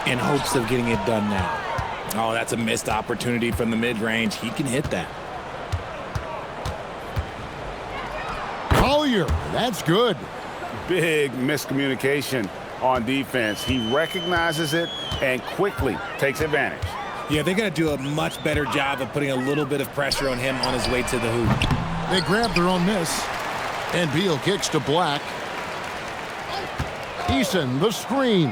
in hopes of getting it done now. Oh, that's a missed opportunity from the mid-range. He can hit that. Collier, that's good. Big miscommunication on defense. He recognizes it and quickly takes advantage. Yeah, they're going to do a much better job of putting a little bit of pressure on him on his way to the hoop. They grab their own miss. And Beal kicks to Black. Eason, the screen.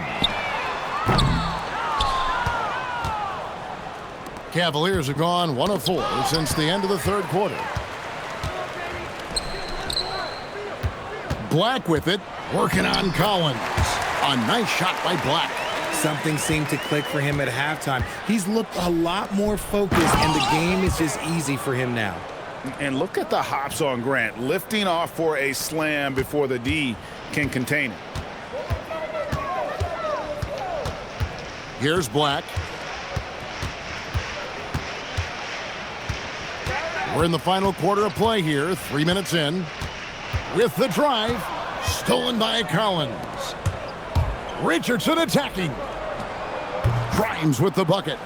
Cavaliers have gone 1 of 4 since the end of the third quarter. Black with it, working on Collins. A nice shot by Black. Something seemed to click for him at halftime. He's looked a lot more focused, and the game is just easy for him now. And look at the hops on Grant, lifting off for a slam before the D can contain it. Here's Black. We're in the final quarter of play here, 3 minutes in. With the drive, stolen by Collins. Richardson attacking. Grimes with the bucket.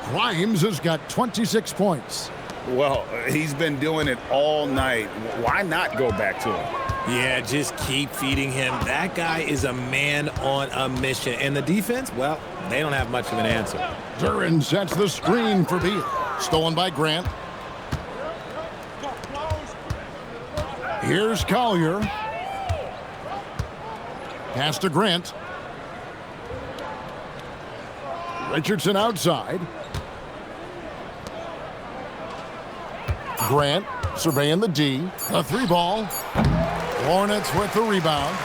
Grimes has got 26 points. Well, he's been doing it all night. Why not go back to him? Yeah, just keep feeding him. That guy is a man on a mission. And the defense, well, they don't have much of an answer. Duran sets the screen for Beal. Stolen by Grant. Here's Collier. Pass to Grant. Richardson outside. Grant surveying the D. A 3-ball. Hornets with the rebound.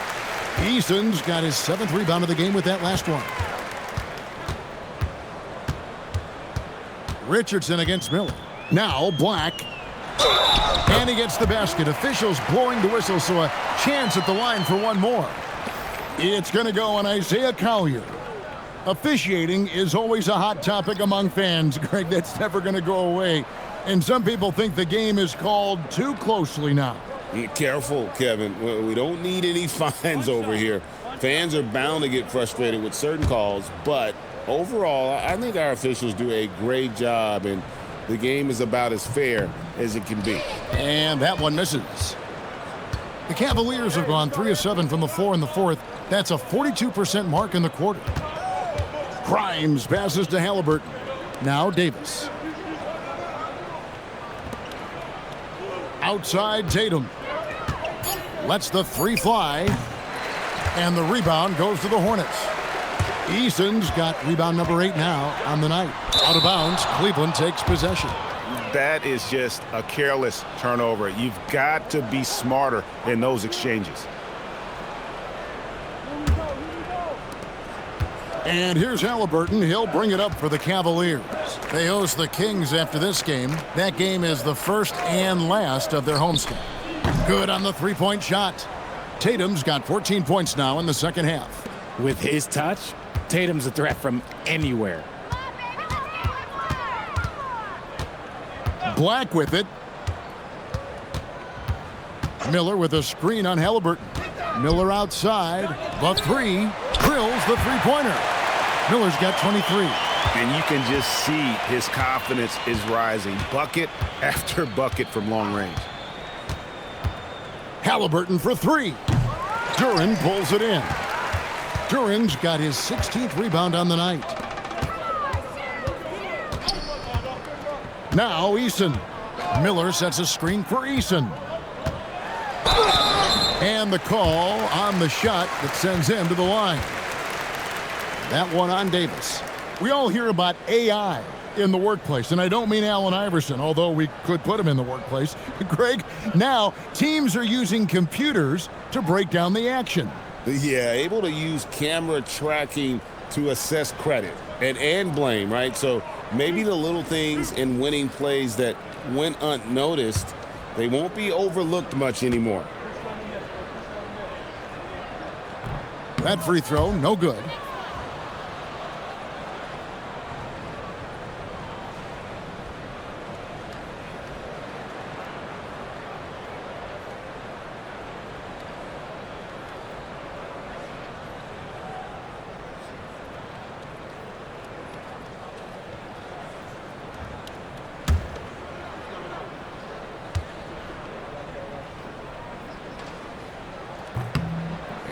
Eason's got his 7th rebound of the game with that last one. Richardson against Miller. Now Black. And he gets the basket. Officials blowing the whistle, so a chance at the line for one more. It's going to go on Isaiah Collier. Officiating is always a hot topic among fans, Greg. That's never going to go away. And some people think the game is called too closely now. Be careful, Kevin. We don't need any fines over here. Fans are bound to get frustrated with certain calls, but overall, I think our officials do a great job, and the game is about as fair as it can be. And that one misses. The Cavaliers have gone 3 of 7 from the floor in the fourth. That's a 42% mark in the quarter. Grimes passes to Halliburton. Now Davis. Outside Tatum. Lets the 3 fly. And the rebound goes to the Hornets. Eason's got rebound number 8 now on the night. Out of bounds, Cleveland takes possession. That is just a careless turnover. You've got to be smarter in those exchanges. And here's Halliburton. He'll bring it up for the Cavaliers. They host the Kings after this game. That game is the first and last of their homestand. Good on the 3-point shot. Tatum's got 14 points now in the second half. With his touch, Tatum's a threat from anywhere. Black with it. Miller with a screen on Halliburton. Miller outside. The 3 drills the 3-pointer. Miller's got 23. And you can just see his confidence is rising. Bucket after bucket from long range. Halliburton for 3. Duran pulls it in. Duran's got his 16th rebound on the night. Now Eason. Miller sets a screen for Eason. And the call on the shot that sends him to the line. That one on Davis. We all hear about AI in the workplace, and I don't mean Allen Iverson, although we could put him in the workplace. Greg, now teams are using computers to break down the action. Yeah, able to use camera tracking to assess credit and blame, right? So maybe the little things in winning plays that went unnoticed, they won't be overlooked much anymore. That free throw, no good.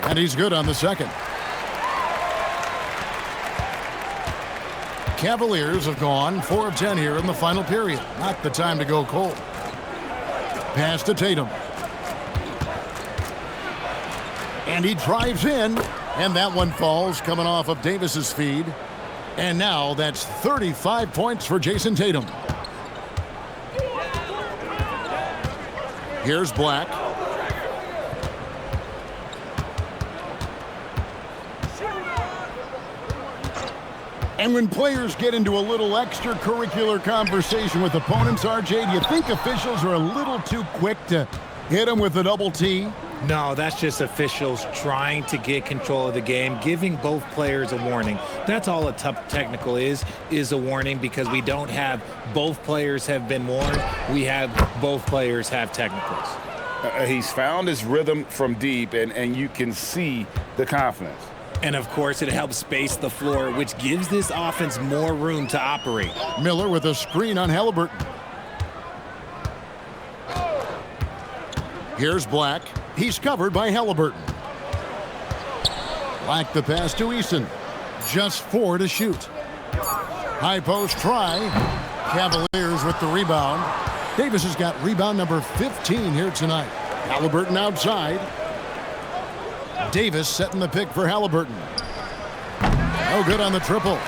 And he's good on the second. Cavaliers have gone 4 of 10 here in the final period. Not the time to go cold. Pass to Tatum. And he drives in, and that one falls coming off of Davis's feed. And now that's 35 points for Jason Tatum. Here's Black. And when players get into a little extracurricular conversation with opponents, RJ, do you think officials are a little too quick to hit them with a double T? No, that's just officials trying to get control of the game, giving both players a warning. That's all a tough technical is a warning, because we don't have both players have been warned. We have both players have technicals. He's found his rhythm from deep, and you can see the confidence. And, of course, it helps space the floor, which gives this offense more room to operate. Miller with a screen on Halliburton. Here's Black. He's covered by Halliburton. Black the pass to Eason. Just 4 to shoot. High post try. Cavaliers with the rebound. Davis has got rebound number 15 here tonight. Halliburton outside. Davis setting the pick for Halliburton. No good on the triple.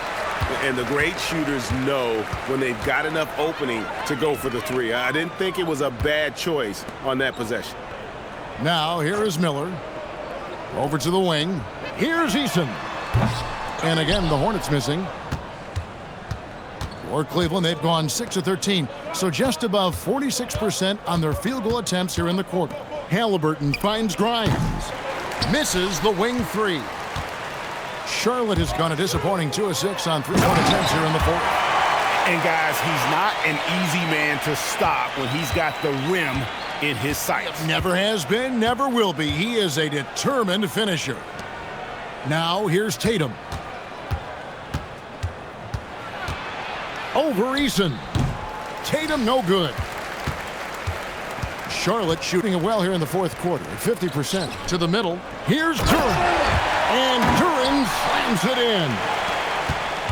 And the great shooters know when they've got enough opening to go for the three. I didn't think it was a bad choice on that possession. Now here is Miller. Over to the wing. Here's Eason. And again, the Hornets missing. For Cleveland, they've gone 6 of 13. So just above 46% on their field goal attempts here in the quarter. Halliburton finds Grimes. Misses the wing three. Charlotte has gone a disappointing 2 of 6 on 3-point attempts here in the fourth. And guys, he's not an easy man to stop when he's got the rim in his sights. Never has been, never will be. He is a determined finisher. Now here's Tatum. Over Eason. Tatum no good. Charlotte shooting it well here in the fourth quarter at 50%. To the middle. Here's Duren. And Duren slams it in.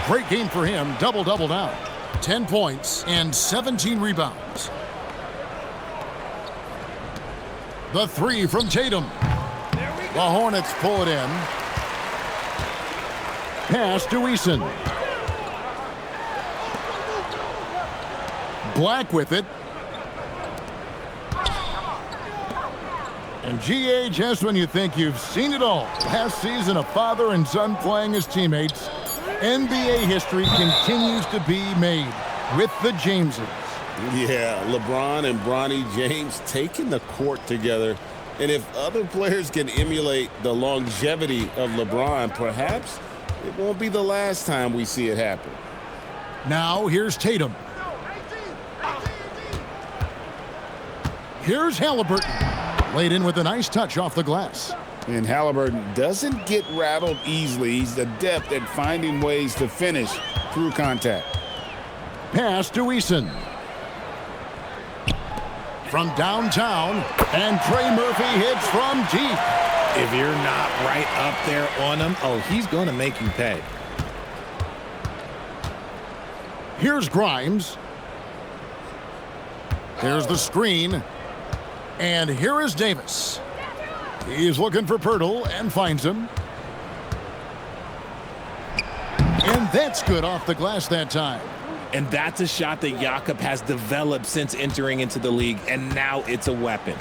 Great game for him. Double-double now. 10 points and 17 rebounds. The three from Tatum. The Hornets pull it in. Pass to Eason. Black with it. And GA, just when you think you've seen it all. Last season, a father and son playing as teammates. NBA history continues to be made with the Jameses. Yeah, LeBron and Bronny James taking the court together. And if other players can emulate the longevity of LeBron, perhaps it won't be the last time we see it happen. Now here's Tatum. Here's Halliburton. Laid in with a nice touch off the glass. And Halliburton doesn't get rattled easily. He's adept at finding ways to finish through contact. Pass to Eason. From downtown, and Trey Murphy hits from deep. If you're not right up there on him, oh, he's going to make you pay. Here's Grimes. There's the screen. And here is Davis. He's looking for Pirtle and finds him. And that's good off the glass that time. And that's a shot that Jakob has developed since entering into the league, and now it's a weapon.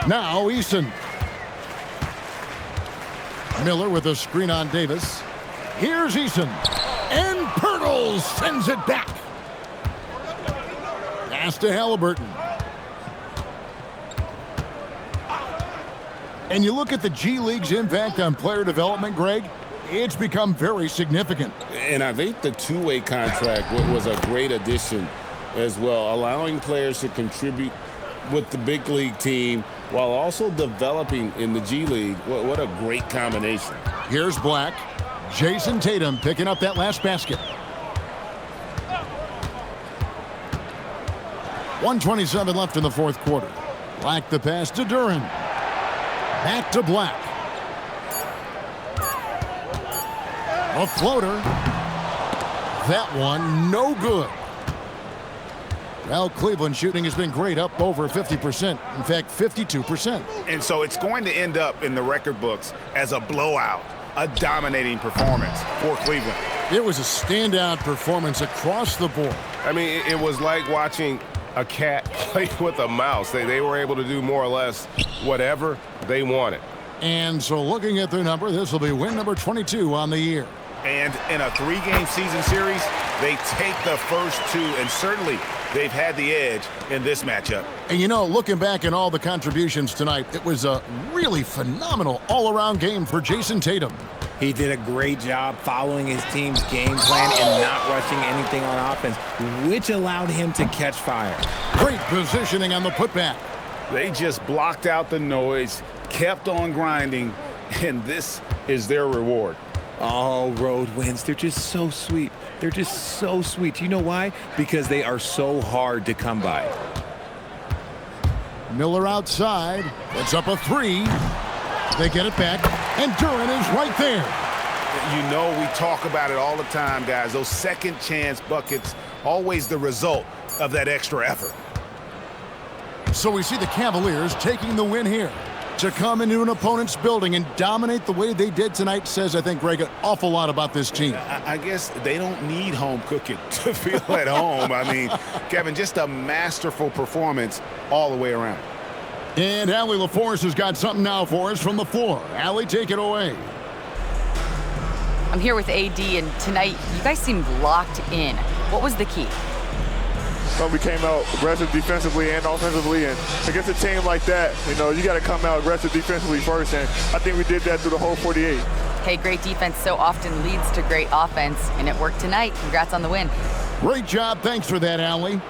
Now Eason. Miller with a screen on Davis. Here's Eason. And Pirtle sends it back. Pass to Halliburton. And you look at the G League's impact on player development, Greg, it's become very significant. And I think the two-way contract was a great addition as well, allowing players to contribute with the big league team while also developing in the G League. What a great combination. Here's Black. Jason Tatum picking up that last basket. 1:27 left in the fourth quarter. Black the pass to Duren. Back to Black. A floater. That one no good. Well, Cleveland shooting has been great, up over 50%. In fact, 52%. And so it's going to end up in the record books as a blowout. a dominating performance for Cleveland. It was a standout performance across the board. I mean, it was like watching a cat play with a mouse. They were able to do more or less whatever they wanted. And so looking at their number, this will be win number 22 on the year. And in a 3-game season series, they take the first 2, and certainly they've had the edge in this matchup. And you know, looking back at all the contributions tonight, it was a really phenomenal all-around game for Jason Tatum. He did a great job following his team's game plan and not rushing anything on offense, which allowed him to catch fire. Great positioning on the putback. They just blocked out the noise, kept on grinding, and this is their reward. Oh, road wins. They're just so sweet. They're just so sweet. You know why? Because they are so hard to come by. Miller outside. Puts up a 3. They get it back, and Durant is right there. You know, we talk about it all the time, guys. Those second chance buckets, always the result of that extra effort. So we see the Cavaliers taking the win here. To come into an opponent's building and dominate the way they did tonight says, I think, Greg, an awful lot about this team. I guess they don't need home cooking to feel at home. I mean, Kevin, just a masterful performance all the way around. And Allie LaForce has got something now for us from the floor. Allie, take it away. I'm here with AD, and tonight you guys seemed locked in. What was the key? So we came out aggressive defensively and offensively, and against a team like that, you know, you got to come out aggressive defensively first, and I think we did that through the whole 48. Hey, great defense so often leads to great offense, and it worked tonight. Congrats on the win. Great job. Thanks for that, Allie.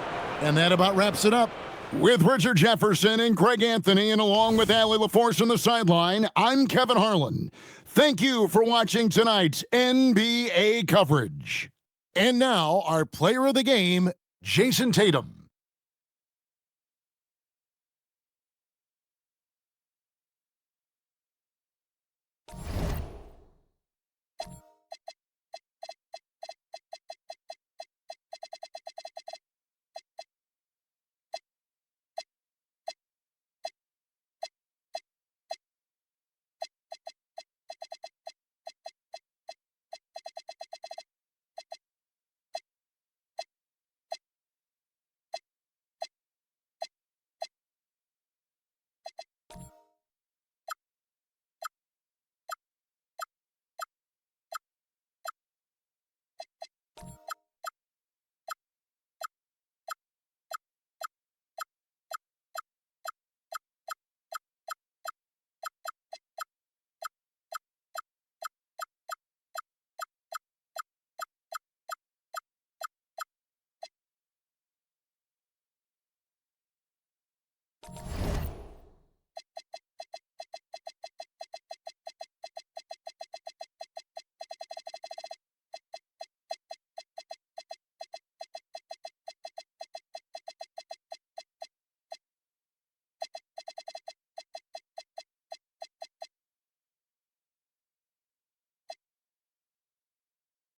And that about wraps it up. With Richard Jefferson and Greg Anthony, and along with Allie LaForce on the sideline, I'm Kevin Harlan. Thank you for watching tonight's NBA coverage. And now, our player of the game, Jason Tatum.